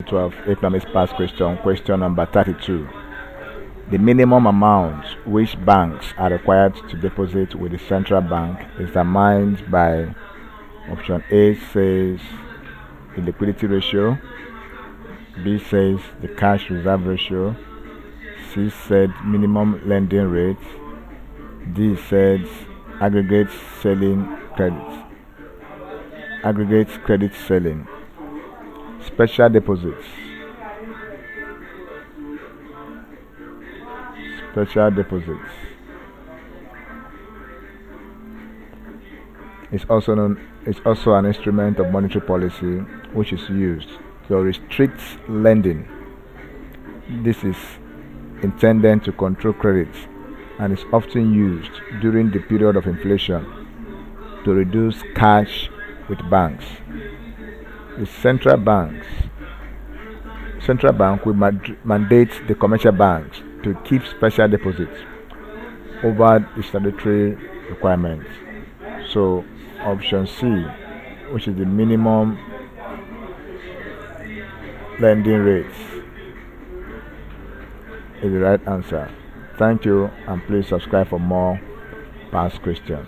12 economics past question number 32. The minimum amount which banks are required to deposit with the central bank is determined by option A says the liquidity ratio, B says the cash reserve ratio, C said minimum lending rate, D says aggregate selling credit. Aggregate credit selling. Special deposits. Special deposits is also an instrument of monetary policy which is used to restrict lending. This is intended to control credit and is often used during the period of inflation to reduce cash with banks. The central bank will mandate the commercial banks to keep special deposits over the statutory requirements. So option C, which is the minimum lending rates, is the right answer. Thank you, and please subscribe for more past questions.